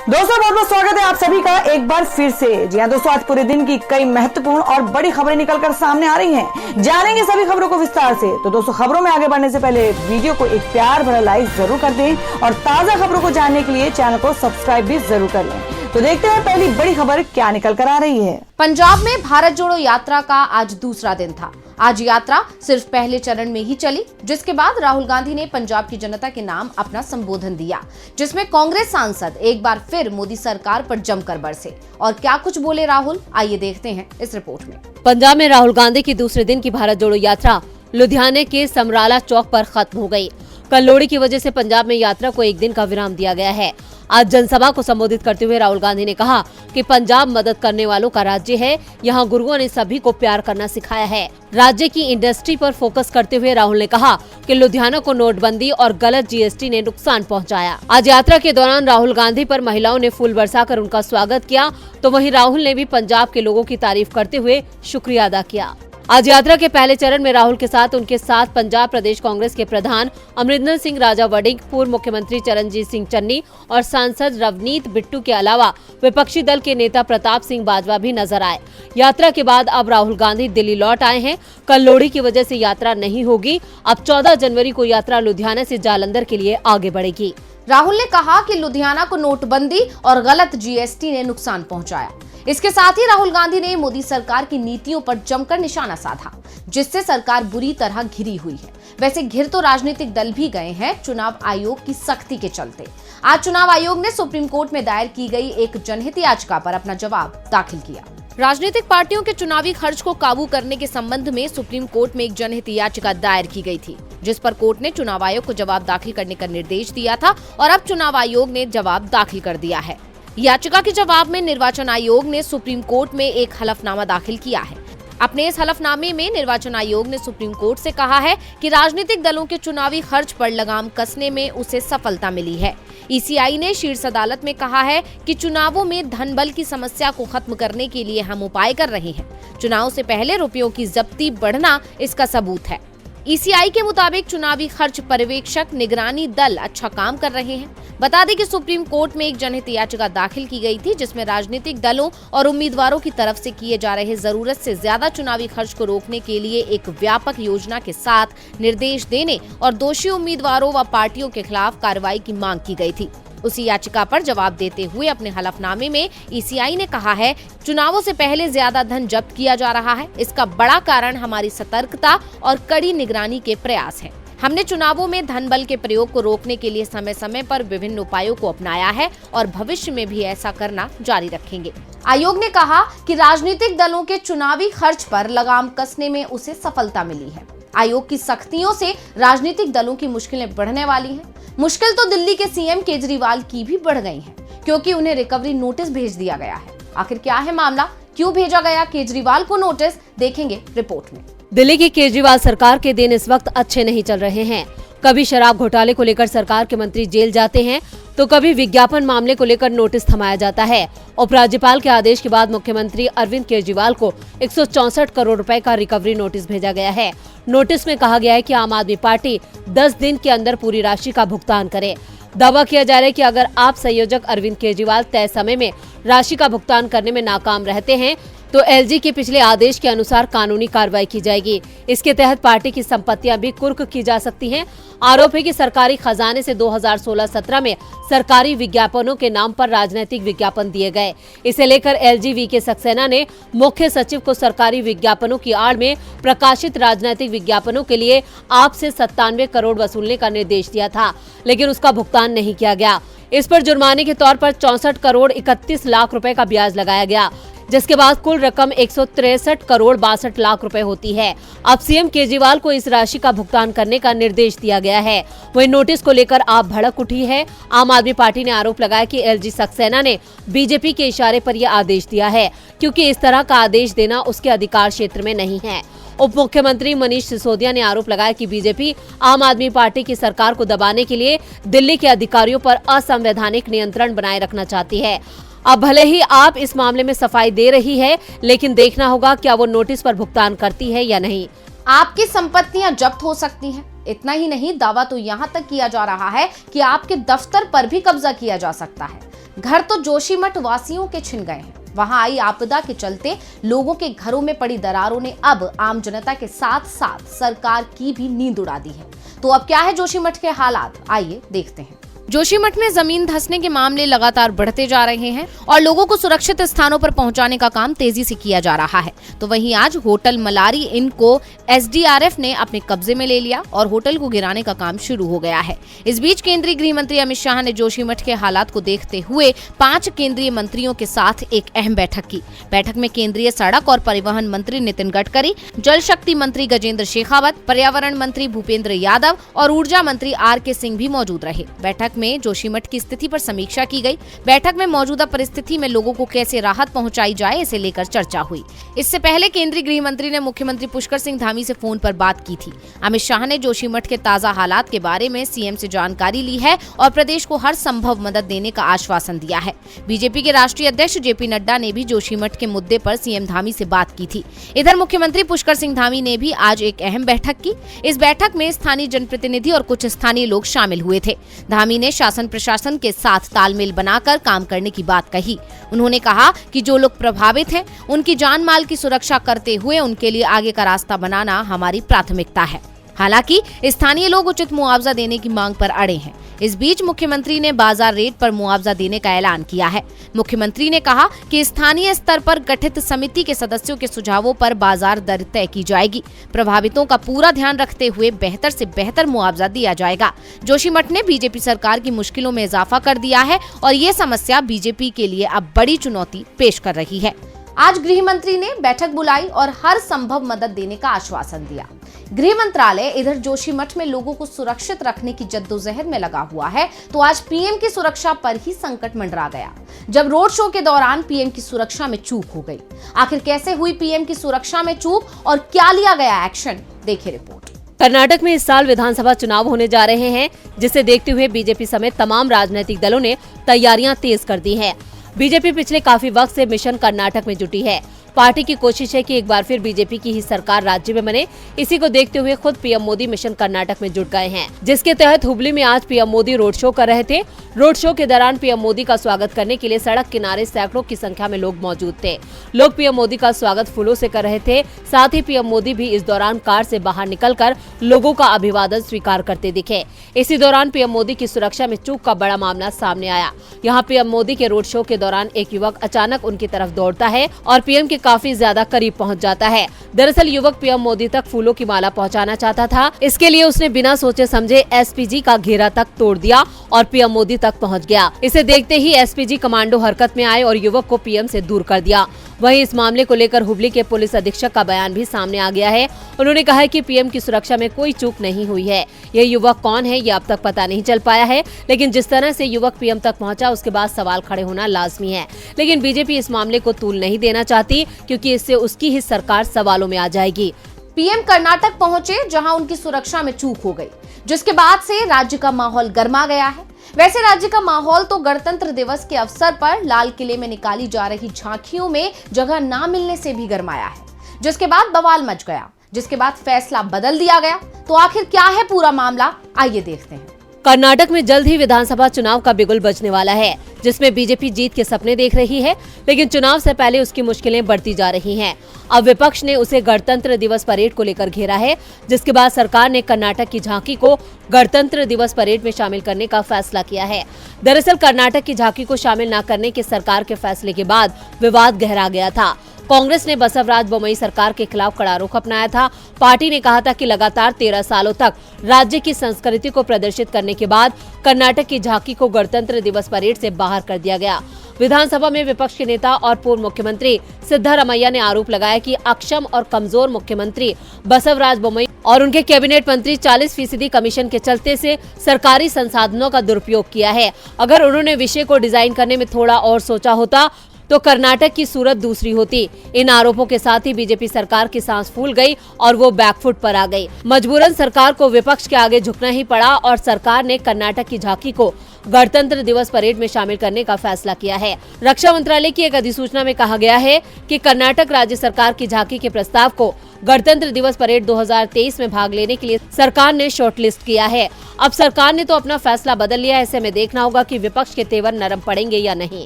दोस्तों बहुत बहुत स्वागत है आप सभी का एक बार फिर से। जी हाँ दोस्तों, आज पूरे दिन की कई महत्वपूर्ण और बड़ी खबरें निकलकर सामने आ रही हैं। जानेंगे सभी खबरों को विस्तार से। तो दोस्तों खबरों में आगे बढ़ने से पहले वीडियो को एक प्यार भरा लाइक जरूर कर दें और ताजा खबरों को जानने के लिए चैनल को सब्सक्राइब भी जरूर कर लें। तो देखते हैं पहली बड़ी खबर क्या निकल कर आ रही है। पंजाब में भारत जोड़ो यात्रा का आज दूसरा दिन था। आज यात्रा सिर्फ पहले चरण में ही चली, जिसके बाद राहुल गांधी ने पंजाब की जनता के नाम अपना संबोधन दिया, जिसमें कांग्रेस सांसद एक बार फिर मोदी सरकार पर जमकर बरसे। और क्या कुछ बोले राहुल, आइए देखते हैं इस रिपोर्ट में। पंजाब में राहुल गांधी की दूसरे दिन की भारत जोड़ो यात्रा लुधियाने के समराला चौक पर खत्म हो गई। कल लोहड़ी की वजह से पंजाब में यात्रा को एक दिन का विराम दिया गया है। आज जनसभा को संबोधित करते हुए राहुल गांधी ने कहा कि पंजाब मदद करने वालों का राज्य है। यहाँ गुरुओं ने सभी को प्यार करना सिखाया है। राज्य की इंडस्ट्री पर फोकस करते हुए राहुल ने कहा कि लुधियाना को नोटबंदी और गलत जीएसटी ने नुकसान पहुँचाया। आज यात्रा के दौरान राहुल गांधी पर महिलाओं ने फूल बरसाकर उनका स्वागत किया, तो वहीं राहुल ने भी पंजाब के लोगों की तारीफ करते हुए शुक्रिया अदा किया। आज यात्रा के पहले चरण में राहुल के साथ उनके साथ पंजाब प्रदेश कांग्रेस के प्रधान अमरिंदर सिंह राजा वड़िंग, पूर्व मुख्यमंत्री चरणजीत सिंह चन्नी और सांसद रवनीत बिट्टू के अलावा विपक्षी दल के नेता प्रताप सिंह बाजवा भी नजर आए। यात्रा के बाद अब राहुल गांधी दिल्ली लौट आए हैं। कल लोहड़ी की वजह से यात्रा नहीं होगी। अब 14 जनवरी को यात्रा लुधियाना से जालंधर के लिए आगे बढ़ेगी। राहुल ने कहा कि लुधियाना को नोटबंदी और गलत जीएसटी ने नुकसान पहुंचाया। इसके साथ ही राहुल गांधी ने मोदी सरकार की नीतियों पर जमकर निशाना साधा, जिससे सरकार बुरी तरह घिरी हुई है। वैसे घिर तो राजनीतिक दल भी गए हैं चुनाव आयोग की सख्ती के चलते। आज चुनाव आयोग ने सुप्रीम कोर्ट में दायर की गई एक जनहित याचिका पर अपना जवाब दाखिल किया। राजनीतिक पार्टियों के चुनावी खर्च को काबू करने के संबंध में सुप्रीम कोर्ट में एक जनहित याचिका दायर की गई थी, जिस पर कोर्ट ने चुनाव आयोग को जवाब दाखिल करने का निर्देश दिया था और अब चुनाव आयोग ने जवाब दाखिल कर दिया है। याचिका के जवाब में निर्वाचन आयोग ने सुप्रीम कोर्ट में एक हलफनामा दाखिल किया है। अपने इस हलफनामे में निर्वाचन आयोग ने सुप्रीम कोर्ट से कहा है कि राजनीतिक दलों के चुनावी खर्च पर लगाम कसने में उसे सफलता मिली है। ईसीआई ने शीर्ष अदालत में कहा है कि चुनावों में धन बल की समस्या को खत्म करने के लिए हम उपाय कर रहे हैं। चुनाव से पहले रुपयों की जब्ती बढ़ना इसका सबूत है। ईसीआई के मुताबिक चुनावी खर्च पर्यवेक्षक निगरानी दल अच्छा काम कर रहे हैं। बता दें कि सुप्रीम कोर्ट में एक जनहित याचिका दाखिल की गई थी, जिसमें राजनीतिक दलों और उम्मीदवारों की तरफ से किए जा रहे जरूरत से ज्यादा चुनावी खर्च को रोकने के लिए एक व्यापक योजना के साथ निर्देश देने और दोषी उम्मीदवारों व पार्टियों के खिलाफ कार्रवाई की मांग की गई थी। उसी याचिका पर जवाब देते हुए अपने हलफनामे में ईसीआई ने कहा है, चुनावों से पहले ज्यादा धन जब्त किया जा रहा है। इसका बड़ा कारण हमारी सतर्कता और कड़ी निगरानी के प्रयास है। हमने चुनावों में धन बल के प्रयोग को रोकने के लिए समय समय पर विभिन्न उपायों को अपनाया है और भविष्य में भी ऐसा करना जारी रखेंगे। आयोग ने कहा कि राजनीतिक दलों के चुनावी खर्च पर लगाम कसने में उसे सफलता मिली है। आयोग की सख्तियों से राजनीतिक दलों की मुश्किलें बढ़ने वाली हैं। मुश्किल तो दिल्ली के सीएम केजरीवाल की भी बढ़ गई है, क्योंकि उन्हें रिकवरी नोटिस भेज दिया गया है। आखिर क्या है मामला, क्यों भेजा गया केजरीवाल को नोटिस, देखेंगे रिपोर्ट में। दिल्ली की केजरीवाल सरकार के दिन इस वक्त अच्छे नहीं चल रहे हैं। कभी शराब घोटाले को लेकर सरकार के मंत्री जेल जाते हैं, तो कभी विज्ञापन मामले को लेकर नोटिस थमाया जाता है। उपराज्यपाल के आदेश के बाद मुख्यमंत्री अरविंद केजरीवाल को 164 करोड़ रुपए का रिकवरी नोटिस भेजा गया है। नोटिस में कहा गया है कि आम आदमी पार्टी 10 दिन के अंदर पूरी राशि का भुगतान करे। दावा किया जा रहा है कि अगर आप संयोजक अरविंद केजरीवाल तय समय में राशि का भुगतान करने में नाकाम रहते हैं, तो एलजी के पिछले आदेश के अनुसार कानूनी कार्रवाई की जाएगी। इसके तहत पार्टी की संपत्तियां भी कुर्क की जा सकती हैं। आरोप है कि सरकारी खजाने से 2016-17 में सरकारी विज्ञापनों के नाम पर राजनीतिक विज्ञापन दिए गए। इसे लेकर एलजी वीके सक्सेना ने मुख्य सचिव को सरकारी विज्ञापनों की आड़ में प्रकाशित राजनीतिक विज्ञापनों के लिए आपसे 97 करोड़ वसूलने का निर्देश दिया था, लेकिन उसका भुगतान नहीं किया गया। इस पर जुर्माने के तौर पर 64 करोड़ 31 लाख रुपए का ब्याज लगाया गया, जिसके बाद कुल रकम 163 करोड़ 62 लाख रुपए होती है। अब सीएम केजरीवाल को इस राशि का भुगतान करने का निर्देश दिया गया है। वहीं नोटिस को लेकर आप भड़क उठी है। आम आदमी पार्टी ने आरोप लगाया कि एलजी सक्सेना ने बीजेपी के इशारे पर यह आदेश दिया है, क्योंकि इस तरह का आदेश देना उसके अधिकार क्षेत्र में नहीं है। उप मुख्यमंत्री मनीष सिसोदिया ने आरोप लगाया कि बीजेपी आम आदमी पार्टी की सरकार को दबाने के लिए दिल्ली के अधिकारियों पर असंवैधानिक नियंत्रण बनाए रखना चाहती है। अब भले ही आप इस मामले में सफाई दे रही है, लेकिन देखना होगा क्या वो नोटिस पर भुगतान करती है या नहीं। आपकी संपत्तियां जब्त हो सकती हैं। इतना ही नहीं, दावा तो यहाँ तक किया जा रहा है कि आपके दफ्तर पर भी कब्जा किया जा सकता है। घर तो जोशीमठ वासियों के छिन गए हैं। वहां आई आपदा के चलते लोगों के घरों में पड़ी दरारों ने अब आम जनता के साथ साथ सरकार की भी नींद उड़ा दी है। तो अब क्या है जोशीमठ के हालात, आइए देखते हैं। जोशीमठ में जमीन धंसने के मामले लगातार बढ़ते जा रहे हैं और लोगों को सुरक्षित स्थानों पर पहुंचाने का काम तेजी से किया जा रहा है। तो वहीं आज होटल मलारी इन को एसडीआरएफ ने अपने कब्जे में ले लिया और होटल को गिराने का काम शुरू हो गया है। इस बीच केंद्रीय गृह मंत्री अमित शाह ने जोशीमठ के हालात को देखते हुए 5 केंद्रीय मंत्रियों के साथ एक अहम बैठक की। बैठक में केंद्रीय सड़क और परिवहन मंत्री नितिन गडकरी, जल शक्ति मंत्री गजेंद्र शेखावत, पर्यावरण मंत्री भूपेंद्र यादव और ऊर्जा मंत्री आर.के. सिंह भी मौजूद रहे। बैठक में जोशीमठ की स्थिति पर समीक्षा की गई। बैठक में मौजूदा परिस्थिति में लोगों को कैसे राहत पहुंचाई जाए, इसे लेकर चर्चा हुई। इससे पहले केंद्रीय गृह मंत्री ने मुख्यमंत्री पुष्कर सिंह धामी से फोन पर बात की थी। अमित शाह ने जोशीमठ के ताजा हालात के बारे में सीएम से जानकारी ली है और प्रदेश को हर संभव मदद देने का आश्वासन दिया है। बीजेपी के राष्ट्रीय अध्यक्ष जेपी नड्डा ने भी जोशीमठ के मुद्दे पर सीएम धामी से बात की थी। इधर मुख्यमंत्री पुष्कर सिंह धामी ने भी आज एक अहम बैठक की। इस बैठक में स्थानीय जनप्रतिनिधि और कुछ स्थानीय लोग शामिल हुए थे। धामी ने शासन प्रशासन के साथ तालमेल बनाकर काम करने की बात कही। उन्होंने कहा कि जो लोग प्रभावित हैं, उनकी जान माल की सुरक्षा करते हुए उनके लिए आगे का रास्ता बनाना हमारी प्राथमिकता है। हालांकि स्थानीय लोग उचित मुआवजा देने की मांग पर अड़े हैं। इस बीच मुख्यमंत्री ने बाजार रेट पर मुआवजा देने का ऐलान किया है। मुख्यमंत्री ने कहा कि स्थानीय स्तर पर गठित समिति के सदस्यों के सुझावों पर बाजार दर तय की जाएगी। प्रभावितों का पूरा ध्यान रखते हुए बेहतर से बेहतर मुआवजा दिया जाएगा। जोशीमठ ने बीजेपी सरकार की मुश्किलों में इजाफा कर दिया है और ये समस्या बीजेपी के लिए अब बड़ी चुनौती पेश कर रही है। आज गृह मंत्री ने बैठक बुलाई और हर संभव मदद देने का आश्वासन दिया। गृह मंत्रालय इधर जोशीमठ में लोगों को सुरक्षित रखने की जद्दोजहद में लगा हुआ है, तो आज पीएम की सुरक्षा पर ही संकट मंडरा गया, जब रोड शो के दौरान पीएम की सुरक्षा में चूक हो गई। आखिर कैसे हुई पीएम की सुरक्षा में चूक और क्या लिया गया एक्शन, देखिए रिपोर्ट। कर्नाटक में इस साल विधानसभा चुनाव होने जा रहे हैं, जिसे देखते हुए बीजेपी समेत तमाम राजनीतिक दलों ने तैयारियां तेज कर दी हैं। बीजेपी पिछले काफी वक्त से मिशन कर्नाटक में जुटी है। पार्टी की कोशिश है कि एक बार फिर बीजेपी की ही सरकार राज्य में बने। इसी को देखते हुए खुद पीएम मोदी मिशन कर्नाटक में जुट गए हैं, जिसके तहत हुबली में आज पीएम मोदी रोड शो कर रहे थे। रोड शो के दौरान पीएम मोदी का स्वागत करने के लिए सड़क किनारे सैकड़ों की संख्या में लोग मौजूद थे। लोग पीएम मोदी का स्वागत फूलों से कर रहे थे। साथ ही पीएम मोदी भी इस दौरान कार से बाहर निकलकर लोगों का अभिवादन स्वीकार करते दिखे। इसी दौरान पीएम मोदी की सुरक्षा में चूक का बड़ा मामला सामने आया। यहाँ पीएम मोदी के रोड शो के दौरान एक युवक अचानक उनकी तरफ दौड़ता है और पीएम के काफी ज्यादा करीब पहुंच जाता है। दरअसल युवक पीएम मोदी तक फूलों की माला पहुंचाना चाहता था। इसके लिए उसने बिना सोचे समझे एसपीजी का घेरा तक तोड़ दिया और पीएम मोदी तक पहुंच गया। इसे देखते ही एसपीजी कमांडो हरकत में आए और युवक को पीएम से दूर कर दिया। वहीं इस मामले को लेकर हुबली के पुलिस अधीक्षक का बयान भी सामने आ गया है। उन्होंने कहा है कि पीएम की सुरक्षा में कोई चूक नहीं हुई है। यह युवक कौन है, ये अब तक पता नहीं चल पाया है, लेकिन जिस तरह से युवक पीएम तक पहुंचा उसके बाद सवाल खड़े होना लाजमी है। लेकिन बीजेपी इस मामले को तूल नहीं देना चाहती, क्योंकि इससे उसकी ही सरकार सवालों में आ जाएगी। पीएम कर्नाटक पहुंचे, जहां उनकी सुरक्षा में चूक हो गई, जिसके बाद से राज्य का माहौल गर्मा गया है। वैसे राज्य का माहौल तो गणतंत्र दिवस के अवसर पर लाल किले में निकाली जा रही झांकियों में जगह ना मिलने से भी गर्माया है, जिसके बाद बवाल मच गया, जिसके बाद फैसला बदल दिया गया। तो आखिर क्या है पूरा मामला, आइए देखते हैं। कर्नाटक में जल्द ही विधानसभा चुनाव का बिगुल बजने वाला है, जिसमें बीजेपी जीत के सपने देख रही है, लेकिन चुनाव से पहले उसकी मुश्किलें बढ़ती जा रही हैं। अब विपक्ष ने उसे गणतंत्र दिवस परेड को लेकर घेरा है, जिसके बाद सरकार ने कर्नाटक की झांकी को गणतंत्र दिवस परेड में शामिल करने का फैसला किया है। दरअसल कर्नाटक की झांकी को शामिल न करने के सरकार के फैसले के बाद विवाद गहरा गया था। कांग्रेस ने बसवराज बोम्मई सरकार के खिलाफ कड़ा रुख अपनाया था। पार्टी ने कहा था कि लगातार 13 सालों तक राज्य की संस्कृति को प्रदर्शित करने के बाद कर्नाटक की झांकी को गणतंत्र दिवस परेड से बाहर कर दिया गया। विधानसभा में विपक्ष के नेता और पूर्व मुख्यमंत्री सिद्धरामैया ने आरोप लगाया कि अक्षम और कमजोर मुख्यमंत्री बसवराज बोम्मई और उनके कैबिनेट मंत्री 40% कमीशन के चलते से सरकारी संसाधनों का दुरुपयोग किया है। अगर उन्होंने विषय को डिजाइन करने में थोड़ा और सोचा होता तो कर्नाटक की सूरत दूसरी होती। इन आरोपों के साथ ही बीजेपी सरकार की सांस फूल गई और वो बैकफुट पर आ गई। मजबूरन सरकार को विपक्ष के आगे झुकना ही पड़ा और सरकार ने कर्नाटक की झांकी को गणतंत्र दिवस परेड में शामिल करने का फैसला किया है। रक्षा मंत्रालय की एक अधिसूचना में कहा गया है कि कर्नाटक राज्य सरकार की झांकी के प्रस्ताव को गणतंत्र दिवस परेड 2023 में भाग लेने के लिए सरकार ने शॉर्टलिस्ट किया है। अब सरकार ने तो अपना फैसला बदल लिया है, ऐसे में देखना होगा कि विपक्ष के तेवर नरम पड़ेंगे या नहीं।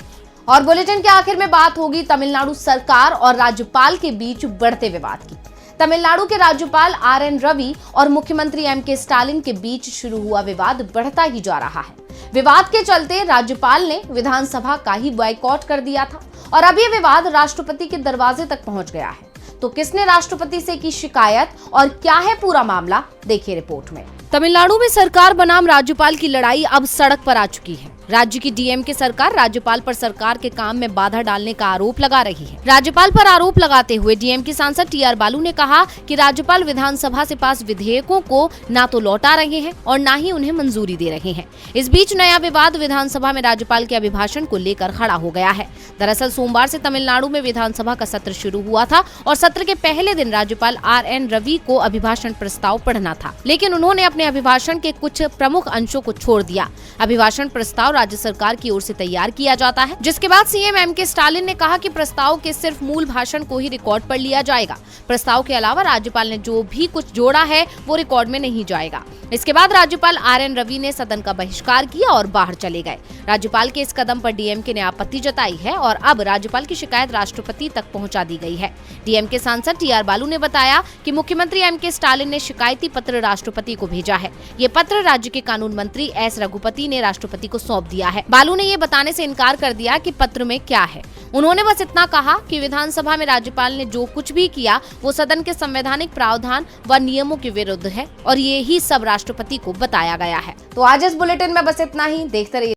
और बुलेटिन के आखिर में बात होगी तमिलनाडु सरकार और राज्यपाल के बीच बढ़ते विवाद की। तमिलनाडु के राज्यपाल आर.एन. रवि और मुख्यमंत्री एम.के. स्टालिन के बीच शुरू हुआ विवाद बढ़ता ही जा रहा है। विवाद के चलते राज्यपाल ने विधानसभा का ही बॉयकॉट कर दिया था और अब ये विवाद राष्ट्रपति के दरवाजे तक पहुंच गया है। तो किसने राष्ट्रपति से की शिकायत और क्या है पूरा मामला, देखिए रिपोर्ट में। तमिलनाडु में सरकार बनाम राज्यपाल की लड़ाई अब सड़क पर आ चुकी है। राज्य की डीएमके सरकार राज्यपाल पर सरकार के काम में बाधा डालने का आरोप लगा रही है। राज्यपाल पर आरोप लगाते हुए डीएमके सांसद टी.आर. बालू ने कहा कि राज्यपाल विधानसभा से पास विधेयकों को ना तो लौटा रहे हैं और ना ही उन्हें मंजूरी दे रहे हैं। इस बीच नया विवाद विधानसभा में राज्यपाल के अभिभाषण को लेकर खड़ा हो गया है। दरअसल सोमवार से तमिलनाडु में विधानसभा का सत्र शुरू हुआ था और सत्र के पहले दिन राज्यपाल आर.एन. रवि को अभिभाषण प्रस्ताव पढ़ना था, लेकिन उन्होंने अपने अभिभाषण के कुछ प्रमुख अंशों को छोड़ दिया। अभिभाषण प्रस्ताव राज्य सरकार की ओर से तैयार किया जाता है, जिसके बाद सीएम एम.के. स्टालिन ने कहा कि प्रस्ताव के सिर्फ मूल भाषण को ही रिकॉर्ड पर लिया जाएगा। प्रस्ताव के अलावा राज्यपाल ने जो भी कुछ जोड़ा है वो रिकॉर्ड में नहीं जाएगा। इसके बाद राज्यपाल आर.एन. रवि ने सदन का बहिष्कार किया और बाहर चले गए। राज्यपाल के इस कदम पर डीएमके ने आपत्ति जताई है और अब राज्यपाल की शिकायत राष्ट्रपति तक पहुंचा दी गई है। डीएमके सांसद टी.आर. बालू ने बताया कि मुख्यमंत्री एम.के. स्टालिन ने शिकायती पत्र राष्ट्रपति को भेजा है। ये पत्र राज्य के कानून मंत्री एस. रघुपति ने राष्ट्रपति को सौंप दिया है। बालू ने ये बताने से इनकार कर दिया कि पत्र में क्या है। उन्होंने बस इतना कहा कि विधानसभा में राज्यपाल ने जो कुछ भी किया वो सदन के संवैधानिक प्रावधान व नियमों के विरुद्ध है और ये ही सब राष्ट्रपति को बताया गया है। तो आज इस बुलेटिन में बस इतना ही। देखते रहिए